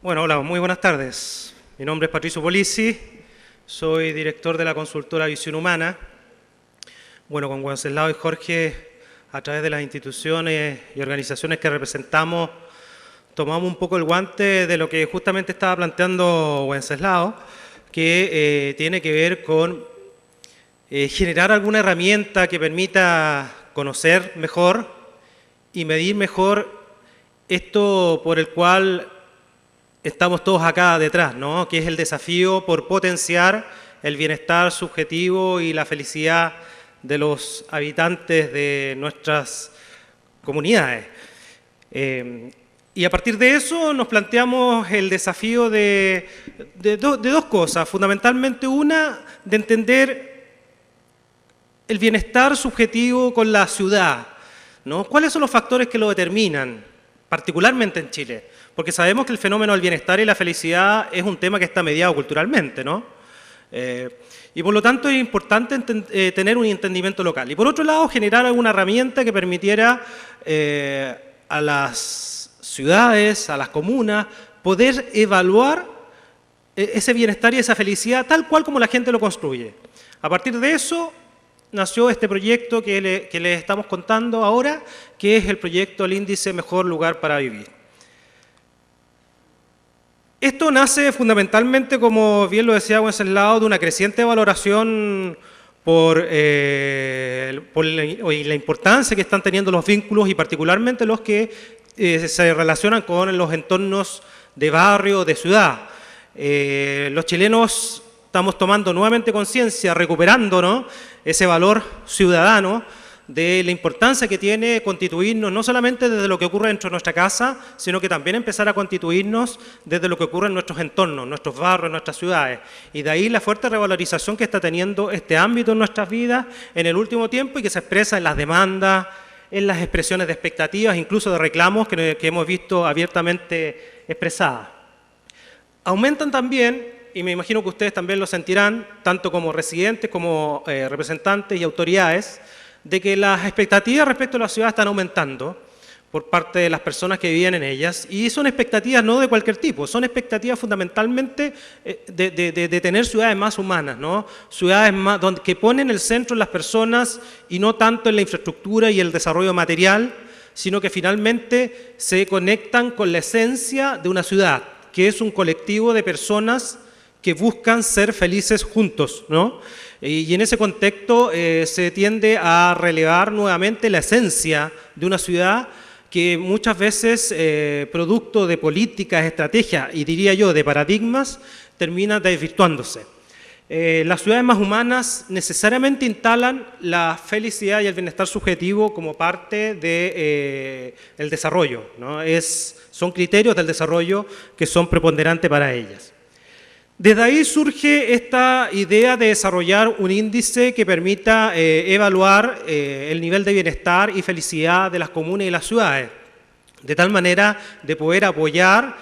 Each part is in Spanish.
Bueno, hola, muy buenas tardes. Mi nombre es Patricio Polisi, soy director de la consultora Visión Humana. Bueno, con Wenceslao y Jorge, a través de las instituciones y organizaciones que representamos, tomamos un poco el guante de lo que justamente estaba planteando Wenceslao, que tiene que ver con generar alguna herramienta que permita conocer mejor y medir mejor esto por el cual estamos todos acá detrás, ¿no? Que es el desafío por potenciar el bienestar subjetivo y la felicidad de los habitantes de nuestras comunidades. Y a partir de eso nos planteamos el desafío de dos cosas. Fundamentalmente una, de entender el bienestar subjetivo con la ciudad, ¿no? ¿Cuáles son los factores que lo determinan, particularmente en Chile? Porque sabemos que el fenómeno del bienestar y la felicidad es un tema que está mediado culturalmente, ¿no? Y por lo tanto es importante tener un entendimiento local. Y por otro lado, generar alguna herramienta que permitiera a las ciudades, a las comunas, poder evaluar ese bienestar y esa felicidad tal cual como la gente lo construye. A partir de eso nació este proyecto que les estamos contando ahora, que es el proyecto El Índice Mejor Lugar para Vivir. Esto nace fundamentalmente, como bien lo decía Wenceslao, de una creciente valoración por la importancia que están teniendo los vínculos y particularmente los que se relacionan con los entornos de barrio, de ciudad. Los chilenos estamos tomando nuevamente conciencia, recuperando, ¿no?, ese valor ciudadano de la importancia que tiene constituirnos no solamente desde lo que ocurre dentro de nuestra casa, sino que también empezar a constituirnos desde lo que ocurre en nuestros entornos, nuestros barrios, nuestras ciudades. Y de ahí la fuerte revalorización que está teniendo este ámbito en nuestras vidas en el último tiempo y que se expresa en las demandas, en las expresiones de expectativas, incluso de reclamos que hemos visto abiertamente expresadas. Aumentan también, y me imagino que ustedes también lo sentirán, tanto como residentes como representantes y autoridades, de que las expectativas respecto a la ciudad están aumentando por parte de las personas que viven en ellas, y son expectativas no de cualquier tipo, son expectativas fundamentalmente de tener ciudades más humanas, ¿no? Ciudades más, que ponen el centro en las personas y no tanto en la infraestructura y el desarrollo material, sino que finalmente se conectan con la esencia de una ciudad, que es un colectivo de personas que buscan ser felices juntos, ¿no? Y en ese contexto se tiende a relevar nuevamente la esencia de una ciudad que muchas veces, producto de políticas, estrategias y diría yo de paradigmas, termina desvirtuándose. Las ciudades más humanas necesariamente instalan la felicidad y el bienestar subjetivo como parte del desarrollo, ¿no? Son criterios del desarrollo que son preponderantes para ellas. Desde ahí surge esta idea de desarrollar un índice que permita evaluar el nivel de bienestar y felicidad de las comunas y las ciudades, de tal manera de poder apoyar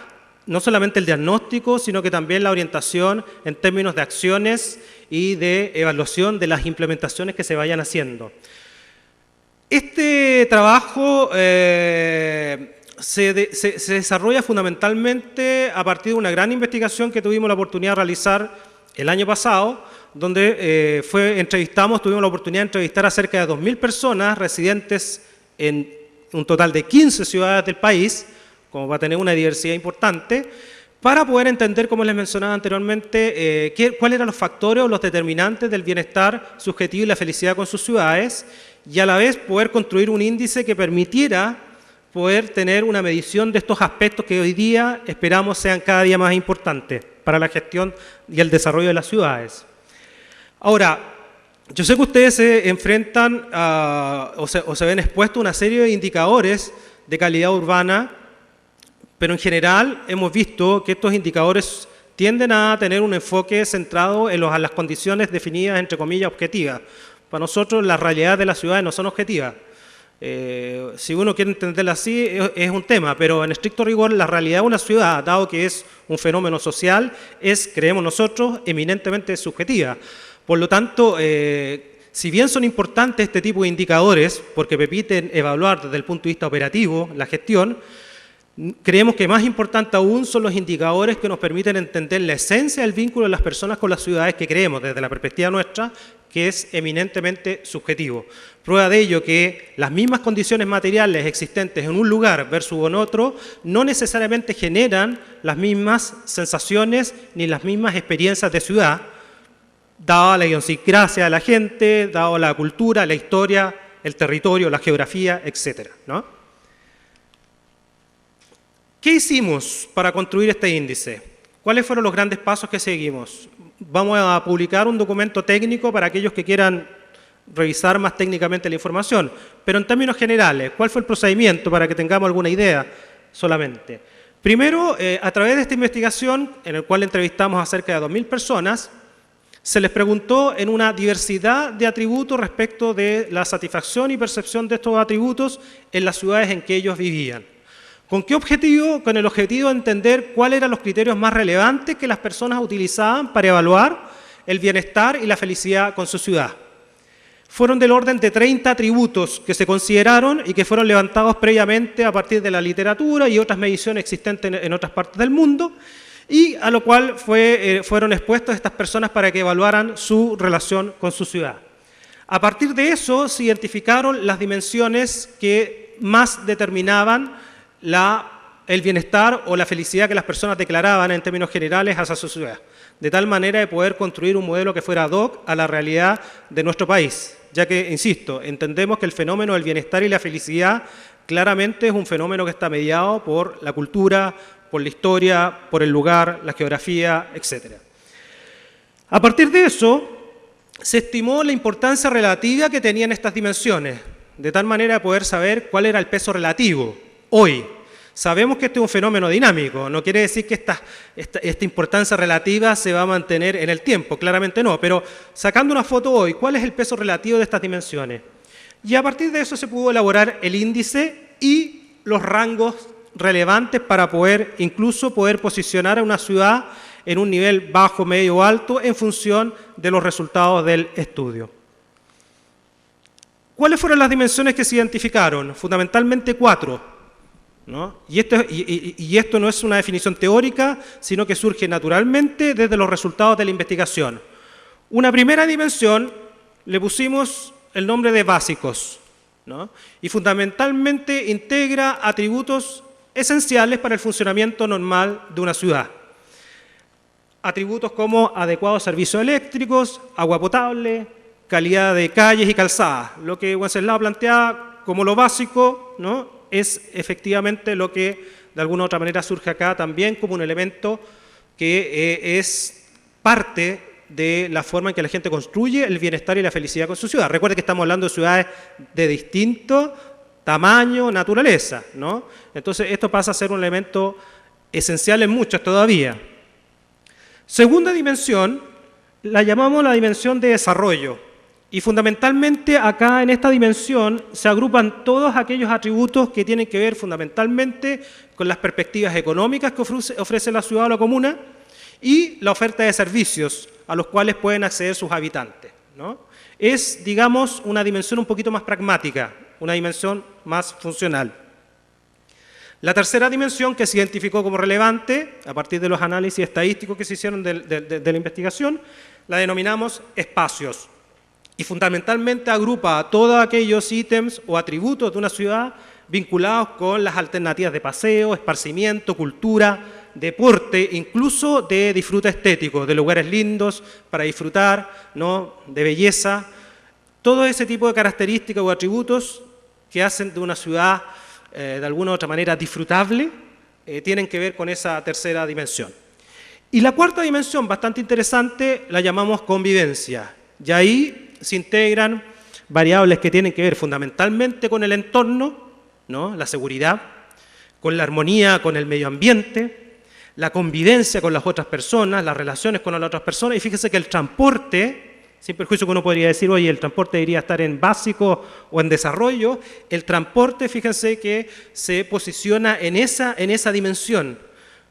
no solamente el diagnóstico, sino que también la orientación en términos de acciones y de evaluación de las implementaciones que se vayan haciendo. Este trabajo se desarrolla fundamentalmente a partir de una gran investigación que tuvimos la oportunidad de realizar el año pasado, donde tuvimos la oportunidad de entrevistar a cerca de 2.000 personas residentes en un total de 15 ciudades del país, como va a tener una diversidad importante, para poder entender, como les mencionaba anteriormente, cuáles eran los factores o los determinantes del bienestar subjetivo y la felicidad con sus ciudades, y a la vez poder construir un índice que permitiera poder tener una medición de estos aspectos que hoy día esperamos sean cada día más importantes para la gestión y el desarrollo de las ciudades. Ahora, yo sé que ustedes se enfrentan o se ven expuestos a una serie de indicadores de calidad urbana, pero en general hemos visto que estos indicadores tienden a tener un enfoque centrado en las condiciones definidas, entre comillas, objetivas. Para nosotros las realidades de las ciudades no son objetivas. Si uno quiere entenderla así, es un tema, pero en estricto rigor la realidad de una ciudad, dado que es un fenómeno social, creemos nosotros, eminentemente subjetiva. Por lo tanto, si bien son importantes este tipo de indicadores, porque permiten evaluar desde el punto de vista operativo la gestión, Creemos que más importante aún son los indicadores que nos permiten entender la esencia del vínculo de las personas con las ciudades, que creemos desde la perspectiva nuestra que es eminentemente subjetivo. Prueba de ello que las mismas condiciones materiales existentes en un lugar versus en otro no necesariamente generan las mismas sensaciones ni las mismas experiencias de ciudad, dada la idiosincrasia de la gente, dada la cultura, la historia, el territorio, la geografía, etc., ¿no? ¿Qué hicimos para construir este índice? ¿Cuáles fueron los grandes pasos que seguimos? Vamos a publicar un documento técnico para aquellos que quieran revisar más técnicamente la información, pero en términos generales, ¿cuál fue el procedimiento para que tengamos alguna idea solamente? Primero, a través de esta investigación, en la cual entrevistamos a cerca de 2.000 personas, se les preguntó en una diversidad de atributos respecto de la satisfacción y percepción de estos atributos en las ciudades en que ellos vivían. ¿Con qué objetivo? Con el objetivo de entender cuáles eran los criterios más relevantes que las personas utilizaban para evaluar el bienestar y la felicidad con su ciudad. Fueron del orden de 30 atributos que se consideraron y que fueron levantados previamente a partir de la literatura y otras mediciones existentes en otras partes del mundo, y a lo cual fueron expuestos estas personas para que evaluaran su relación con su ciudad. A partir de eso se identificaron las dimensiones que más determinaban el bienestar o la felicidad que las personas declaraban en términos generales hacia su ciudad, de tal manera de poder construir un modelo que fuera ad hoc a la realidad de nuestro país, ya que, insisto, entendemos que el fenómeno del bienestar y la felicidad claramente es un fenómeno que está mediado por la cultura, por la historia, por el lugar, la geografía, etc. A partir de eso, se estimó la importancia relativa que tenían estas dimensiones, de tal manera de poder saber cuál era el peso relativo. Hoy, sabemos que este es un fenómeno dinámico, no quiere decir que esta importancia relativa se va a mantener en el tiempo, claramente no, pero sacando una foto hoy, ¿cuál es el peso relativo de estas dimensiones? Y a partir de eso se pudo elaborar el índice y los rangos relevantes para incluso poder posicionar a una ciudad en un nivel bajo, medio o alto en función de los resultados del estudio. ¿Cuáles fueron las dimensiones que se identificaron? Fundamentalmente 4. ¿no? Y esto no es una definición teórica, sino que surge naturalmente desde los resultados de la investigación. Una primera dimensión le pusimos el nombre de básicos, ¿no? Y fundamentalmente integra atributos esenciales para el funcionamiento normal de una ciudad. Atributos como adecuados servicios eléctricos, agua potable, calidad de calles y calzadas. Lo que Wenceslao plantea como lo básico, ¿no? Es efectivamente lo que de alguna u otra manera surge acá también como un elemento que es parte de la forma en que la gente construye el bienestar y la felicidad con su ciudad. Recuerde que estamos hablando de ciudades de distinto tamaño, naturaleza, ¿no? Entonces esto pasa a ser un elemento esencial en muchas todavía. Segunda dimensión, la llamamos la dimensión de desarrollo. Y fundamentalmente acá en esta dimensión se agrupan todos aquellos atributos que tienen que ver fundamentalmente con las perspectivas económicas que ofrece la ciudad o la comuna y la oferta de servicios a los cuales pueden acceder sus habitantes, ¿no? Es, digamos, una dimensión un poquito más pragmática, una dimensión más funcional. La tercera dimensión que se identificó como relevante, a partir de los análisis estadísticos que se hicieron de la investigación, la denominamos espacios. Y fundamentalmente agrupa a todos aquellos ítems o atributos de una ciudad vinculados con las alternativas de paseo, esparcimiento, cultura, deporte, incluso de disfrute estético, de lugares lindos para disfrutar, ¿no? De belleza. Todo ese tipo de características o atributos que hacen de una ciudad de alguna u otra manera disfrutable tienen que ver con esa tercera dimensión. Y la cuarta dimensión, bastante interesante, la llamamos convivencia. Y ahí se integran variables que tienen que ver fundamentalmente con el entorno, ¿no? La seguridad, con la armonía, con el medio ambiente, la convivencia con las otras personas, las relaciones con las otras personas. Y fíjese que el transporte, sin perjuicio que uno podría decir, oye, el transporte debería estar en básico o en desarrollo, el transporte, fíjense que se posiciona en esa dimensión,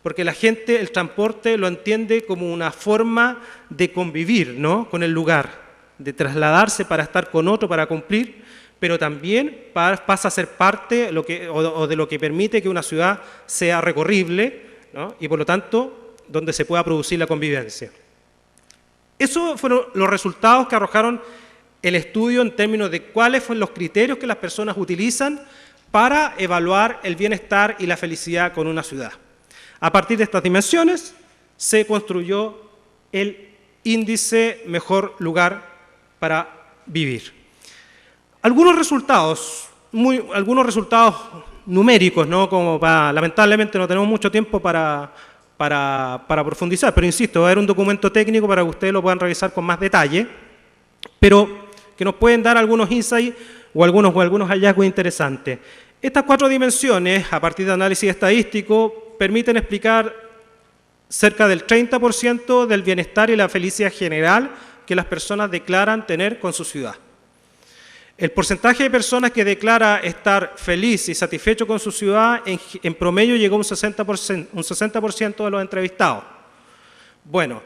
porque la gente el transporte lo entiende como una forma de convivir, ¿no? Con el lugar, de trasladarse para estar con otro, para cumplir, pero también pasa a ser parte de lo que permite que una ciudad sea recorrible, ¿no? Y por lo tanto, donde se pueda producir la convivencia. Esos fueron los resultados que arrojaron el estudio en términos de cuáles fueron los criterios que las personas utilizan para evaluar el bienestar y la felicidad con una ciudad. A partir de estas dimensiones se construyó el índice Mejor Lugar para Vivir. Algunos resultados numéricos, ¿no? Lamentablemente no tenemos mucho tiempo para profundizar, pero insisto, va a haber un documento técnico para que ustedes lo puedan revisar con más detalle, pero que nos pueden dar algunos insights o algunos hallazgos interesantes. Estas 4 dimensiones, a partir de análisis estadístico, permiten explicar cerca del 30% del bienestar y la felicidad general que las personas declaran tener con su ciudad. El porcentaje de personas que declara estar feliz y satisfecho con su ciudad en promedio llegó a un 60% de los entrevistados. Bueno,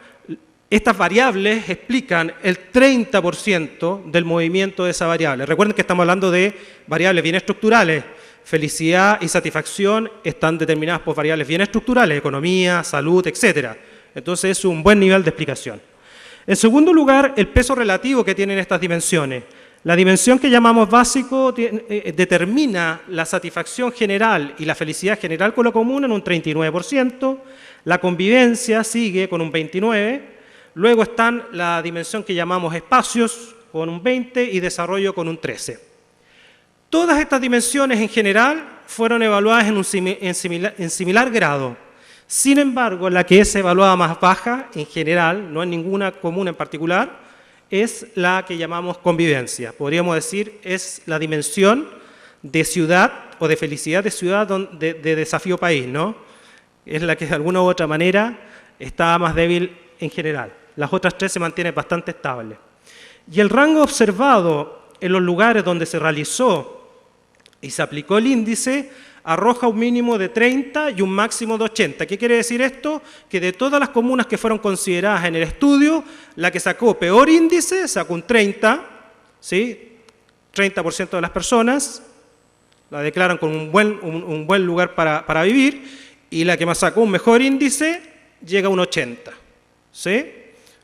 estas variables explican el 30% del movimiento de esa variable. Recuerden que estamos hablando de variables bien estructurales. Felicidad y satisfacción están determinadas por variables bien estructurales, economía, salud, etc. Entonces es un buen nivel de explicación. En segundo lugar, el peso relativo que tienen estas dimensiones. La dimensión que llamamos básico determina la satisfacción general y la felicidad general con lo común en un 39%, la convivencia sigue con un 29%, luego están la dimensión que llamamos espacios con un 20% y desarrollo con un 13%. Todas estas dimensiones en general fueron evaluadas en similar grado. Sin embargo, la que es evaluada más baja en general, no en ninguna comuna en particular, es la que llamamos convivencia. Podríamos decir, es la dimensión de ciudad o de felicidad de ciudad de desafío país, ¿no? Es la que de alguna u otra manera está más débil en general. Las otras 3 se mantienen bastante estables. Y el rango observado en los lugares donde se realizó y se aplicó el índice arroja un mínimo de 30 y un máximo de 80. ¿Qué quiere decir esto? Que de todas las comunas que fueron consideradas en el estudio, la que sacó peor índice sacó un 30, ¿sí? 30% de las personas la declaran como un buen lugar para vivir, y la que más sacó un mejor índice llega a un 80. ¿Sí?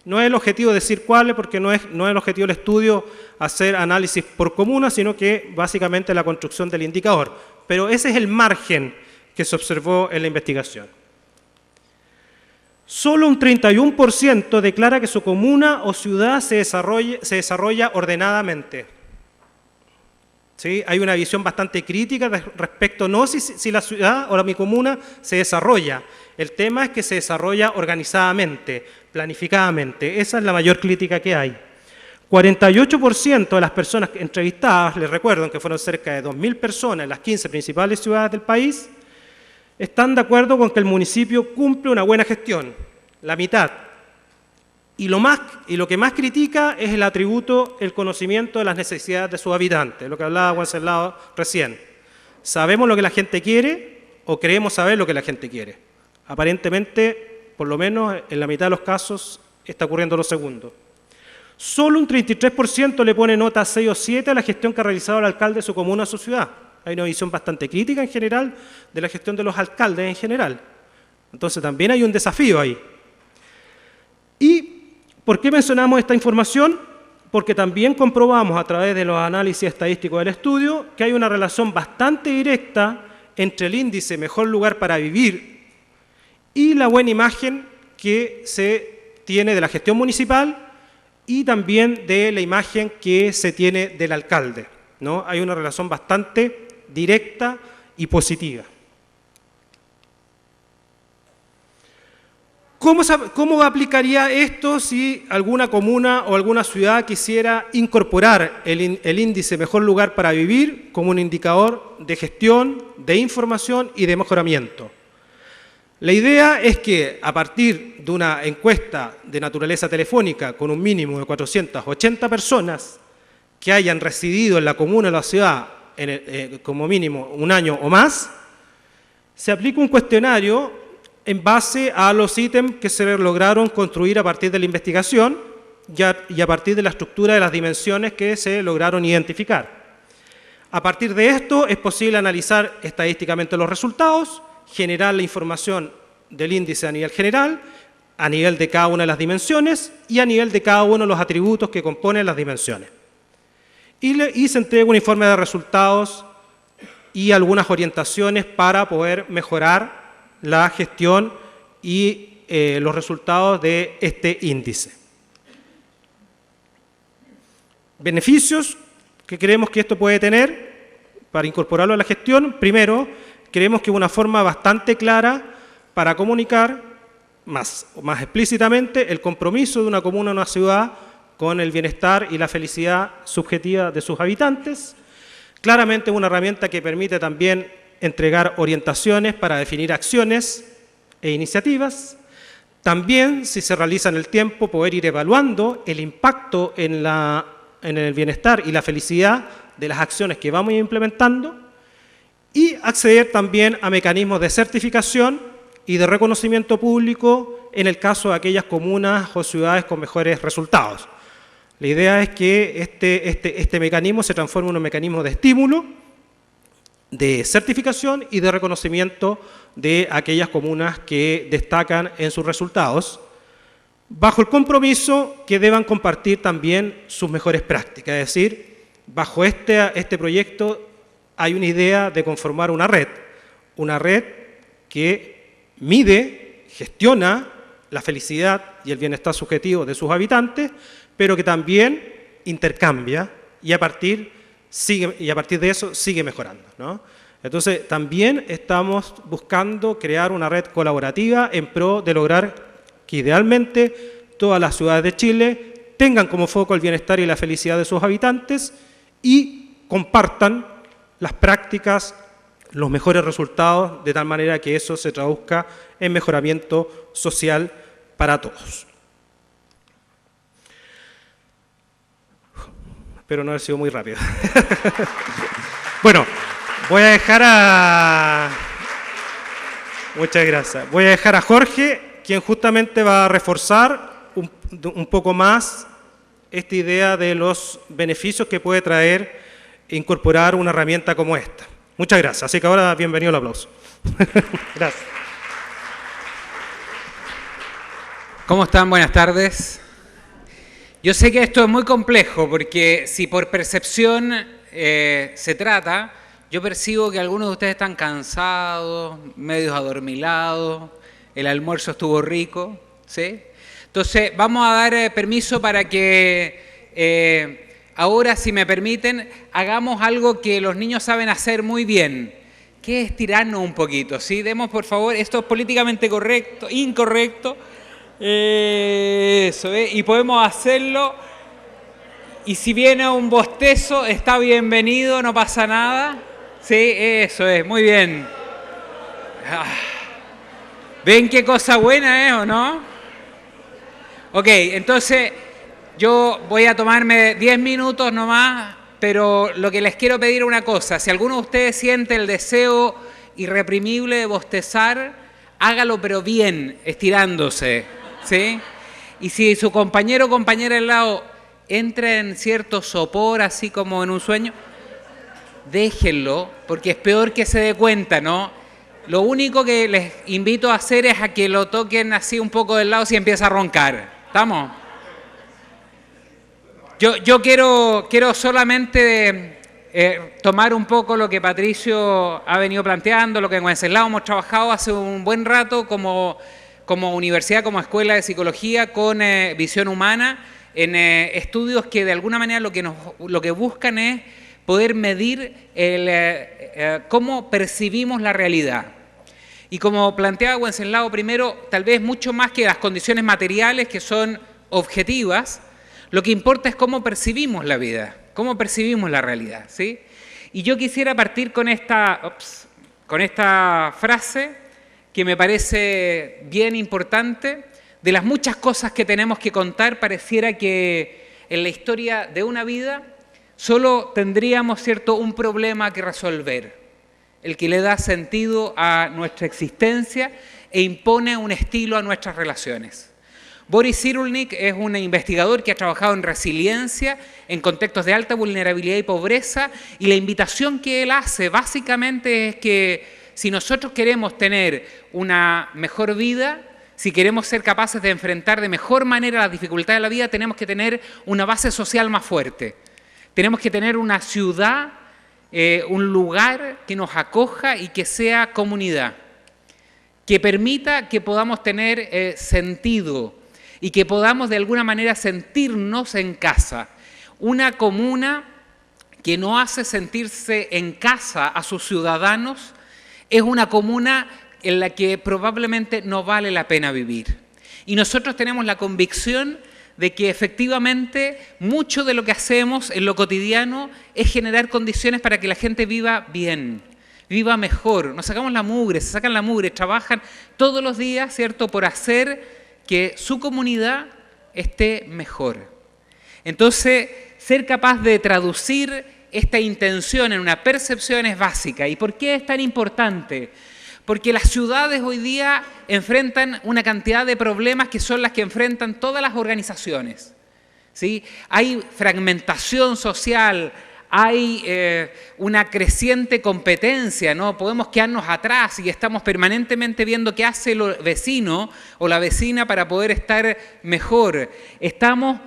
No es el objetivo decir cuáles, porque no es el objetivo del estudio hacer análisis por comuna, sino que básicamente la construcción del indicador. Pero ese es el margen que se observó en la investigación. Solo un 31% declara que su comuna o ciudad se desarrolla ordenadamente. ¿Sí? Hay una visión bastante crítica respecto, no si la ciudad o mi comuna se desarrolla. El tema es que se desarrolla organizadamente, planificadamente. Esa es la mayor crítica que hay. 48% de las personas entrevistadas, les recuerdo que fueron cerca de 2.000 personas en las 15 principales ciudades del país, están de acuerdo con que el municipio cumple una buena gestión, la mitad. Y lo que más critica es el atributo, el conocimiento de las necesidades de sus habitantes, lo que hablaba Wenceslao recién. ¿Sabemos lo que la gente quiere o creemos saber lo que la gente quiere? Aparentemente, por lo menos en la mitad de los casos, está ocurriendo lo segundo. Solo un 33% le pone nota 6 o 7 a la gestión que ha realizado el alcalde de su comuna o su ciudad. Hay una visión bastante crítica en general de la gestión de los alcaldes en general. Entonces también hay un desafío ahí. ¿Y por qué mencionamos esta información? Porque también comprobamos a través de los análisis estadísticos del estudio que hay una relación bastante directa entre el índice Mejor Lugar para Vivir y la buena imagen que se tiene de la gestión municipal y también de la imagen que se tiene del alcalde, ¿no? Hay una relación bastante directa y positiva. ¿Cómo aplicaría esto si alguna comuna o alguna ciudad quisiera incorporar el índice Mejor Lugar para Vivir como un indicador de gestión, de información y de mejoramiento? La idea es que a partir de una encuesta de naturaleza telefónica con un mínimo de 480 personas que hayan residido en la comuna o la ciudad como mínimo un año o más, se aplica un cuestionario en base a los ítems que se lograron construir a partir de la investigación y a partir de la estructura de las dimensiones que se lograron identificar. A partir de esto es posible analizar estadísticamente los resultados, generar la información del índice a nivel general, a nivel de cada una de las dimensiones y a nivel de cada uno de los atributos que componen las dimensiones. Y se entrega un informe de resultados y algunas orientaciones para poder mejorar la gestión y los resultados de este índice. Beneficios que creemos que esto puede tener para incorporarlo a la gestión. Primero, creemos que es una forma bastante clara para comunicar más explícitamente el compromiso de una comuna o una ciudad con el bienestar y la felicidad subjetiva de sus habitantes. Claramente es una herramienta que permite también entregar orientaciones para definir acciones e iniciativas. También, si se realiza en el tiempo, poder ir evaluando el impacto en el bienestar y la felicidad de las acciones que vamos implementando y acceder también a mecanismos de certificación y de reconocimiento público en el caso de aquellas comunas o ciudades con mejores resultados. La idea es que este mecanismo se transforme en un mecanismo de estímulo, de certificación y de reconocimiento de aquellas comunas que destacan en sus resultados, bajo el compromiso que deban compartir también sus mejores prácticas. Es decir, bajo este proyecto hay una idea de conformar una red que mide, gestiona la felicidad y el bienestar subjetivo de sus habitantes, pero que también intercambia y a partir de eso sigue mejorando, ¿no? Entonces, también estamos buscando crear una red colaborativa en pro de lograr que idealmente todas las ciudades de Chile tengan como foco el bienestar y la felicidad de sus habitantes y compartan las prácticas, los mejores resultados, de tal manera que eso se traduzca en mejoramiento social para todos. Espero no haber sido muy rápido. Bueno, voy a dejar a... Muchas gracias. Voy a dejar a Jorge, quien justamente va a reforzar un poco más esta idea de los beneficios que puede traer incorporar una herramienta como esta. Muchas gracias. Así que ahora, bienvenido al aplauso. Gracias. ¿Cómo están? Buenas tardes. Yo sé que esto es muy complejo porque si por percepción se trata, yo percibo que algunos de ustedes están cansados, medios adormilados, el almuerzo estuvo rico, ¿sí? Entonces vamos a dar permiso para que ahora, si me permiten, hagamos algo que los niños saben hacer muy bien, que es tirarnos un poquito, ¿sí? Demos, por favor, esto es políticamente correcto, incorrecto. Eso, y podemos hacerlo, y si viene un bostezo está bienvenido, no pasa nada. Sí, eso es, muy bien. ¿Ven qué cosa buena es o no? Ok, entonces yo voy a tomarme 10 minutos nomás, pero lo que les quiero pedir es una cosa: si alguno de ustedes siente el deseo irreprimible de bostezar, hágalo pero bien, estirándose. ¿Sí? Y si su compañero o compañera al lado entra en cierto sopor, así como en un sueño, déjenlo, porque es peor que se dé cuenta, ¿no? Lo único que les invito a hacer es a que lo toquen así un poco del lado si empieza a roncar. ¿Estamos? Yo quiero solamente tomar un poco lo que Patricio ha venido planteando, lo que en Wenceslao hemos trabajado hace un buen rato como universidad, como escuela de psicología con visión humana, en estudios que de alguna manera lo que buscan es poder medir cómo percibimos la realidad. Y como planteaba Wenceslao primero, tal vez mucho más que las condiciones materiales que son objetivas, lo que importa es cómo percibimos la vida, cómo percibimos la realidad, ¿sí? Y yo quisiera partir con esta frase que me parece bien importante. De las muchas cosas que tenemos que contar, pareciera que en la historia de una vida solo tendríamos, ¿cierto?, un problema que resolver, el que le da sentido a nuestra existencia e impone un estilo a nuestras relaciones. Boris Cyrulnik es un investigador que ha trabajado en resiliencia, en contextos de alta vulnerabilidad y pobreza, y la invitación que él hace básicamente es que si nosotros queremos tener una mejor vida, si queremos ser capaces de enfrentar de mejor manera las dificultades de la vida, tenemos que tener una base social más fuerte. Tenemos que tener una ciudad, un lugar que nos acoja y que sea comunidad, que permita que podamos tener sentido y que podamos de alguna manera sentirnos en casa. Una comuna que no hace sentirse en casa a sus ciudadanos es una comuna en la que probablemente no vale la pena vivir. Y nosotros tenemos la convicción de que efectivamente mucho de lo que hacemos en lo cotidiano es generar condiciones para que la gente viva bien, viva mejor. Nos sacamos la mugre, se sacan la mugre, trabajan todos los días, ¿cierto?, por hacer que su comunidad esté mejor. Entonces, ser capaz de traducir esta intención en una percepción es básica. ¿Y por qué es tan importante? Porque las ciudades hoy día enfrentan una cantidad de problemas que son las que enfrentan todas las organizaciones, ¿sí? Hay fragmentación social, hay una creciente competencia, ¿no? Podemos quedarnos atrás y estamos permanentemente viendo qué hace el vecino o la vecina para poder estar mejor. Estamos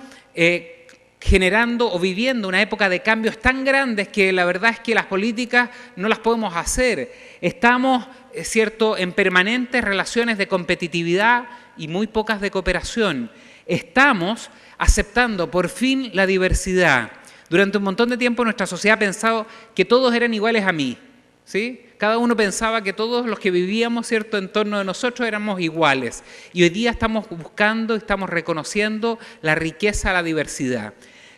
generando o viviendo una época de cambios tan grandes que la verdad es que las políticas no las podemos hacer. Estamos, es cierto, en permanentes relaciones de competitividad y muy pocas de cooperación. Estamos aceptando por fin la diversidad. Durante un montón de tiempo nuestra sociedad ha pensado que todos eran iguales a mí, ¿sí? Cada uno pensaba que todos los que vivíamos, ¿cierto?, en torno de nosotros éramos iguales. Y hoy día estamos buscando, estamos reconociendo la riqueza de la diversidad.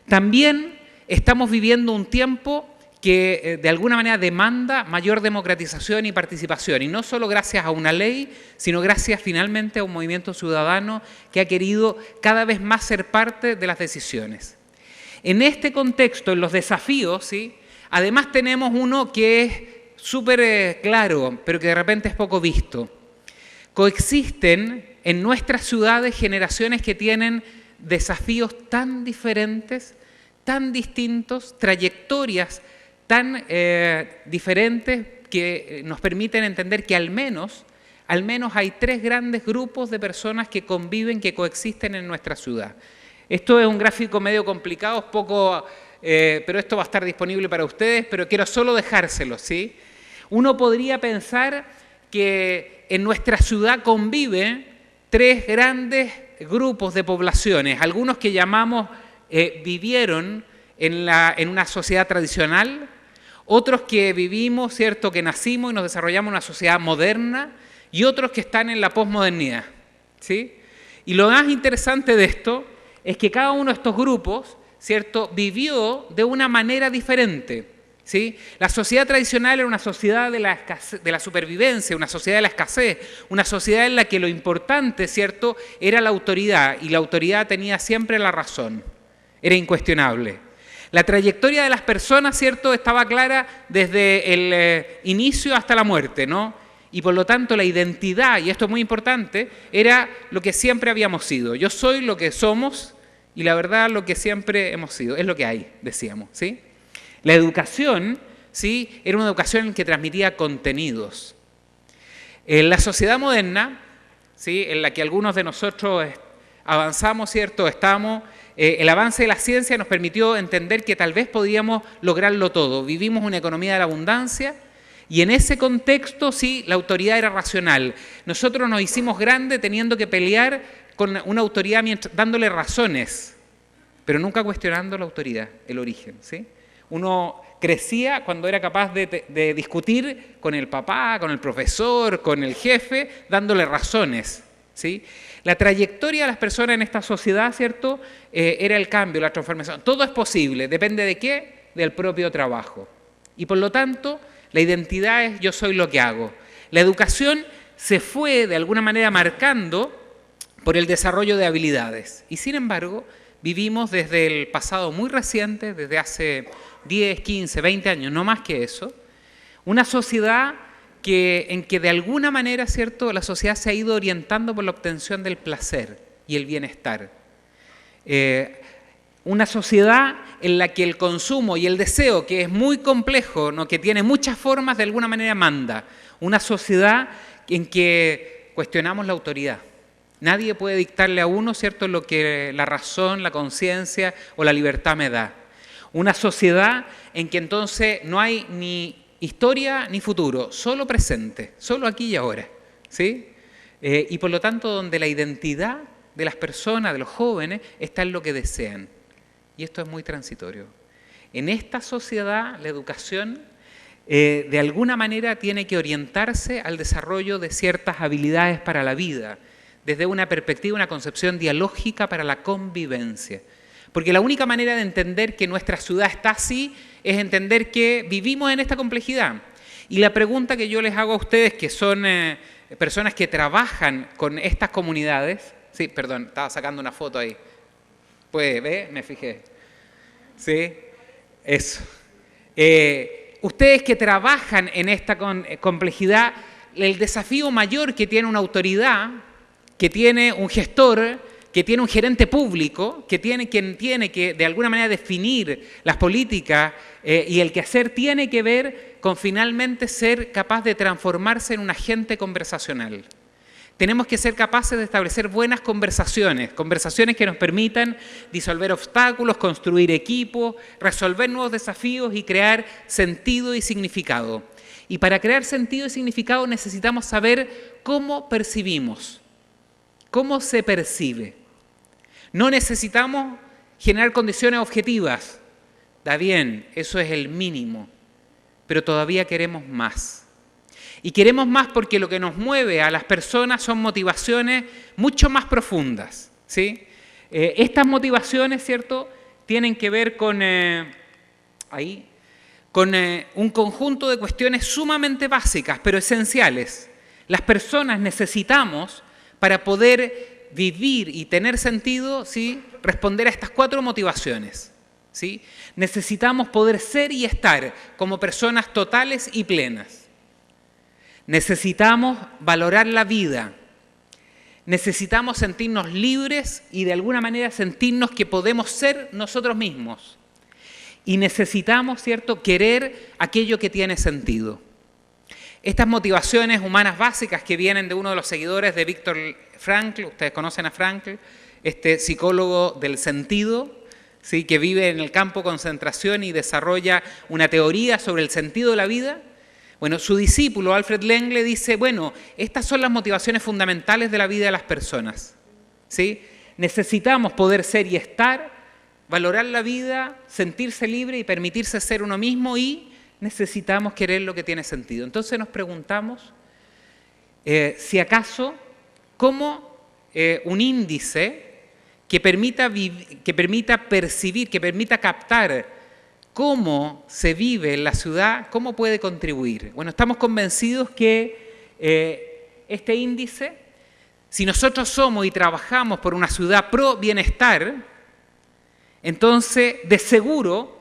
También estamos viviendo un tiempo que de alguna manera demanda mayor democratización y participación, y no solo gracias a una ley, sino gracias finalmente a un movimiento ciudadano que ha querido cada vez más ser parte de las decisiones. En este contexto, en los desafíos, ¿sí?, además tenemos uno que es súper claro, pero que de repente es poco visto. Coexisten en nuestras ciudades generaciones que tienen desafíos tan diferentes, tan distintos, trayectorias tan diferentes que nos permiten entender que al menos hay tres grandes grupos de personas que conviven, que coexisten en nuestra ciudad. Esto es un gráfico medio complicado, pero esto va a estar disponible para ustedes, pero quiero solo dejárselo, ¿sí? Uno podría pensar que en nuestra ciudad conviven tres grandes grupos de poblaciones, algunos que llamamos vivieron en una sociedad tradicional, otros que vivimos, ¿cierto?, que nacimos y nos desarrollamos en una sociedad moderna, y otros que están en la posmodernidad, ¿sí? Y lo más interesante de esto es que cada uno de estos grupos, ¿cierto?, vivió de una manera diferente, ¿sí? La sociedad tradicional era una sociedad de la supervivencia, una sociedad de la escasez, una sociedad en la que lo importante, ¿cierto?, era la autoridad, y la autoridad tenía siempre la razón, era incuestionable. La trayectoria de las personas, ¿cierto?, estaba clara desde el inicio hasta la muerte, ¿no? Y por lo tanto la identidad, y esto es muy importante, era lo que siempre habíamos sido. Yo soy lo que somos y la verdad lo que siempre hemos sido. Es lo que hay, decíamos, ¿sí? La educación, ¿sí?, era una educación que transmitía contenidos. En la sociedad moderna, ¿sí?, en la que algunos de nosotros avanzamos, ¿cierto?, estamos... el avance de la ciencia nos permitió entender que tal vez podíamos lograrlo todo. Vivimos una economía de la abundancia y en ese contexto, sí, la autoridad era racional. Nosotros nos hicimos grandes teniendo que pelear con una autoridad dándole razones, pero nunca cuestionando la autoridad, el origen, ¿sí? Uno crecía cuando era capaz de discutir con el papá, con el profesor, con el jefe, dándole razones, ¿sí? La trayectoria de las personas en esta sociedad, ¿cierto?, era el cambio, la transformación. Todo es posible, depende de qué, del propio trabajo. Y por lo tanto, la identidad es yo soy lo que hago. La educación se fue de alguna manera marcando por el desarrollo de habilidades. Y sin embargo, vivimos desde el pasado muy reciente, desde hace 10, 15, 20 años, no más que eso, una sociedad en que de alguna manera, ¿cierto?, la sociedad se ha ido orientando por la obtención del placer, y el bienestar. Una sociedad en la que el consumo y el deseo, que es muy complejo, ¿no?, que tiene muchas formas, de alguna manera manda. Una sociedad en que cuestionamos la autoridad. Nadie puede dictarle a uno, ¿cierto?, lo que la razón, la conciencia o la libertad me da. Una sociedad en que entonces no hay ni historia ni futuro, solo presente, solo aquí y ahora, ¿sí? Y por lo tanto donde la identidad de las personas, de los jóvenes, está en lo que desean. Y esto es muy transitorio. En esta sociedad, la educación, de alguna manera, tiene que orientarse al desarrollo de ciertas habilidades para la vida, desde una perspectiva, una concepción dialógica para la convivencia. Porque la única manera de entender que nuestra ciudad está así es entender que vivimos en esta complejidad. Y la pregunta que yo les hago a ustedes, que son personas que trabajan con estas comunidades... Sí, perdón, estaba sacando una foto ahí. Pues, ¿ve? Me fijé. ¿Sí? Eso. Ustedes que trabajan en esta complejidad, el desafío mayor que tiene una autoridad, que tiene un gestor, que tiene un gerente público, quien tiene que de alguna manera definir las políticas y el quehacer, tiene que ver con finalmente ser capaz de transformarse en un agente conversacional. Tenemos que ser capaces de establecer buenas conversaciones, conversaciones que nos permitan disolver obstáculos, construir equipos, resolver nuevos desafíos y crear sentido y significado. Y para crear sentido y significado necesitamos saber cómo percibimos, cómo se percibe. No necesitamos generar condiciones objetivas. Está bien, eso es el mínimo, pero todavía queremos más. Y queremos más porque lo que nos mueve a las personas son motivaciones mucho más profundas, ¿sí? Estas motivaciones, ¿cierto?, tienen que ver con un conjunto de cuestiones sumamente básicas, pero esenciales. Las personas necesitamos, para poder vivir y tener sentido, ¿sí?, responder a estas 4 motivaciones, ¿sí? Necesitamos poder ser y estar como personas totales y plenas. Necesitamos valorar la vida. Necesitamos sentirnos libres y de alguna manera sentirnos que podemos ser nosotros mismos. Y necesitamos, ¿cierto?, querer aquello que tiene sentido. Estas motivaciones humanas básicas que vienen de uno de los seguidores de Viktor Frankl, ustedes conocen a Frankl, este psicólogo del sentido, ¿sí?, que vive en el campo de concentración y desarrolla una teoría sobre el sentido de la vida. Bueno, su discípulo, Alfred Lengle, dice, bueno, estas son las motivaciones fundamentales de la vida de las personas, ¿sí? Necesitamos poder ser y estar, valorar la vida, sentirse libre y permitirse ser uno mismo, y necesitamos querer lo que tiene sentido. Entonces nos preguntamos si acaso, ¿cómo un índice que permita percibir, que permita captar cómo se vive en la ciudad, cómo puede contribuir? Bueno, estamos convencidos que este índice, si nosotros somos y trabajamos por una ciudad pro bienestar, entonces de seguro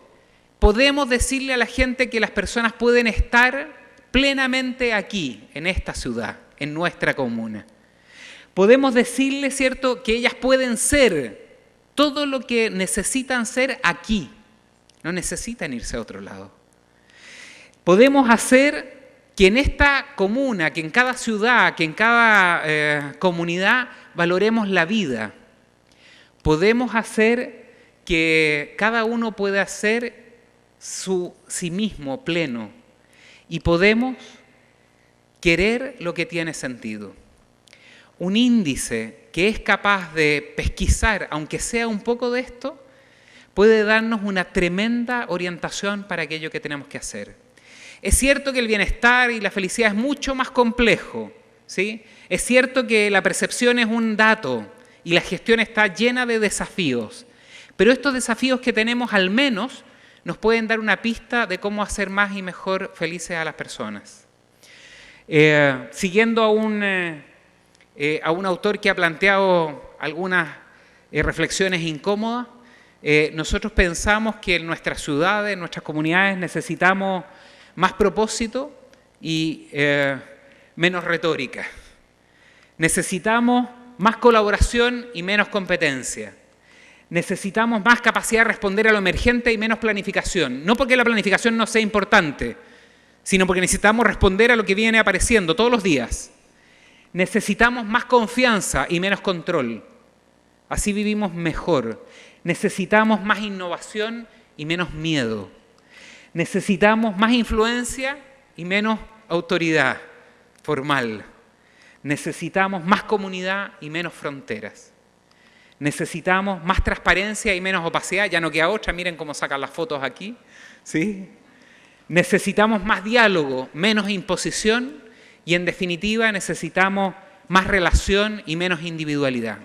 podemos decirle a la gente que las personas pueden estar plenamente aquí, en esta ciudad, en nuestra comuna. Podemos decirle, ¿cierto?, que ellas pueden ser todo lo que necesitan ser aquí. No necesitan irse a otro lado. Podemos hacer que en esta comuna, que en cada ciudad, que en cada comunidad valoremos la vida. Podemos hacer que cada uno pueda ser sí mismo pleno. Y podemos querer lo que tiene sentido. Un índice que es capaz de pesquisar, aunque sea un poco de esto, puede darnos una tremenda orientación para aquello que tenemos que hacer. Es cierto que el bienestar y la felicidad es mucho más complejo, ¿sí? Es cierto que la percepción es un dato y la gestión está llena de desafíos, pero estos desafíos que tenemos al menos nos pueden dar una pista de cómo hacer más y mejor felices a las personas. Siguiendo a un autor que ha planteado algunas reflexiones incómodas, nosotros pensamos que en nuestras ciudades, en nuestras comunidades, necesitamos más propósito y menos retórica. Necesitamos más colaboración y menos competencia. Necesitamos más capacidad de responder a lo emergente y menos planificación. No porque la planificación no sea importante, sino porque necesitamos responder a lo que viene apareciendo todos los días. Necesitamos más confianza y menos control. Así vivimos mejor. Necesitamos más innovación y menos miedo. Necesitamos más influencia y menos autoridad formal. Necesitamos más comunidad y menos fronteras. Necesitamos más transparencia y menos opacidad. Ya no queda otra, miren cómo sacan las fotos aquí. ¿Sí? Necesitamos más diálogo, menos imposición y, en definitiva, necesitamos más relación y menos individualidad.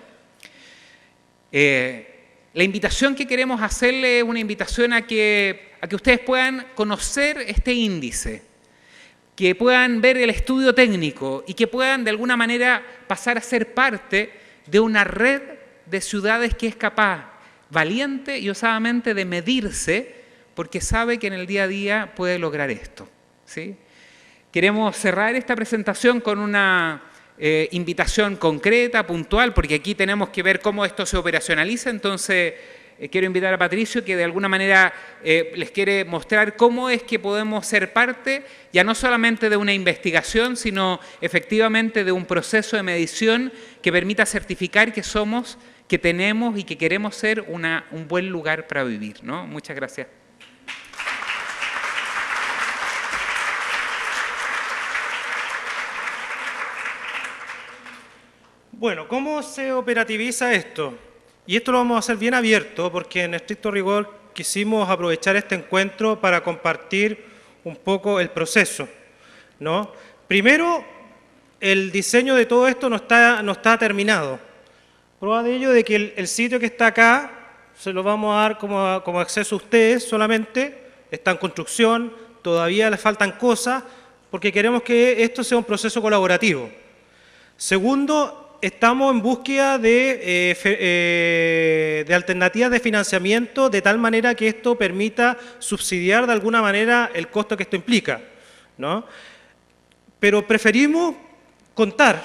La invitación que queremos hacerle es una invitación a que ustedes puedan conocer este índice, que puedan ver el estudio técnico y que puedan, de alguna manera, pasar a ser parte de una red de ciudades que es capaz, valiente y osadamente, de medirse, porque sabe que en el día a día puede lograr esto. ¿Sí? Queremos cerrar esta presentación con una invitación concreta, puntual, porque aquí tenemos que ver cómo esto se operacionaliza. Entonces, quiero invitar a Patricio, que de alguna manera les quiere mostrar cómo es que podemos ser parte, ya no solamente de una investigación, sino efectivamente de un proceso de medición que permita certificar que somos, que tenemos y que queremos ser un buen lugar para vivir, ¿no? Muchas gracias. Bueno, ¿cómo se operativiza esto? Y esto lo vamos a hacer bien abierto, porque en estricto rigor quisimos aprovechar este encuentro para compartir un poco el proceso, ¿no? Primero, el diseño de todo esto no está terminado. Prueba de ello de que el sitio que está acá, se lo vamos a dar como acceso a ustedes solamente, está en construcción, todavía le faltan cosas, porque queremos que esto sea un proceso colaborativo. Segundo, estamos en búsqueda de alternativas de financiamiento de tal manera que esto permita subsidiar de alguna manera el costo que esto implica, ¿no? Pero preferimos contar.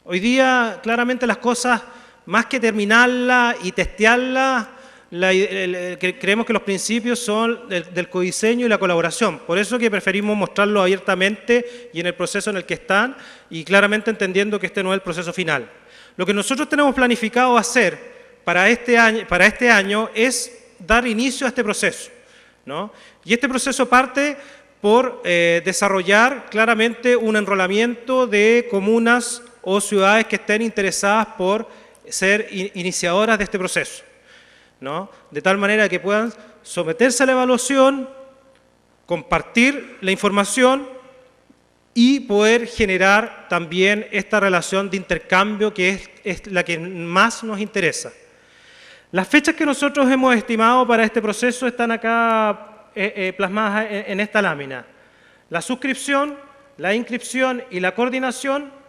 Hoy día, claramente, las cosas, más que terminarlas y testearlas, creemos que los principios son del codiseño y la colaboración. Por eso que preferimos mostrarlo abiertamente y en el proceso en el que están, y claramente entendiendo que este no es el proceso final. Lo que nosotros tenemos planificado hacer para este año es dar inicio a este proceso, ¿no? Y este proceso parte por desarrollar claramente un enrolamiento de comunas o ciudades que estén interesadas por ser iniciadoras de este proceso, ¿no? De tal manera que puedan someterse a la evaluación, compartir la información y poder generar también esta relación de intercambio que es la que más nos interesa. Las fechas que nosotros hemos estimado para este proceso están acá plasmadas en esta lámina. La suscripción, la inscripción y la coordinación,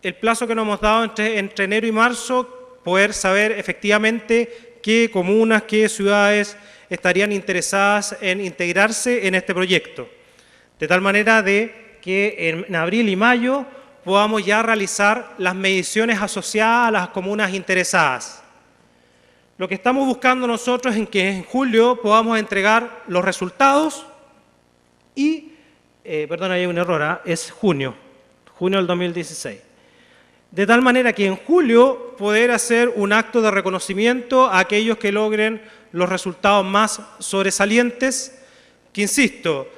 el plazo que nos hemos dado entre enero y marzo, poder saber efectivamente qué comunas, qué ciudades estarían interesadas en integrarse en este proyecto. De tal manera de que en abril y mayo podamos ya realizar las mediciones asociadas a las comunas interesadas. Lo que estamos buscando nosotros es que en julio podamos entregar los resultados y, perdón, hay un error, es junio del 2016. De tal manera que en julio poder hacer un acto de reconocimiento a aquellos que logren los resultados más sobresalientes, que insisto,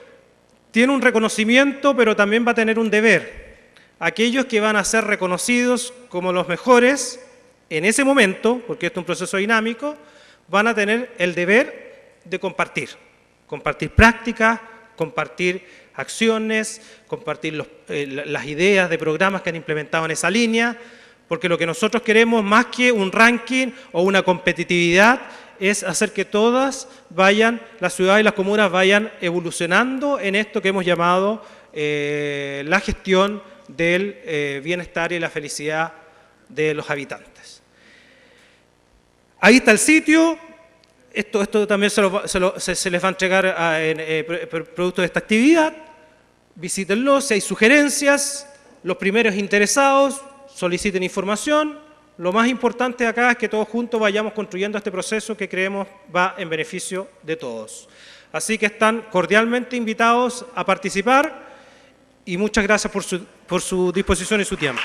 tiene un reconocimiento pero también va a tener un deber. Aquellos que van a ser reconocidos como los mejores en ese momento, porque esto es un proceso dinámico, van a tener el deber de compartir prácticas, compartir acciones, compartir las ideas de programas que han implementado en esa línea, porque lo que nosotros queremos, más que un ranking o una competitividad, es hacer que todas las ciudades y las comunas vayan evolucionando en esto que hemos llamado la gestión del bienestar y la felicidad de los habitantes. Ahí está el sitio. Esto también se les va a entregar producto de esta actividad. Visítenlo, si hay sugerencias, los primeros interesados soliciten información. Lo más importante acá es que todos juntos vayamos construyendo este proceso que creemos va en beneficio de todos. Así que están cordialmente invitados a participar y muchas gracias por su disposición y su tiempo.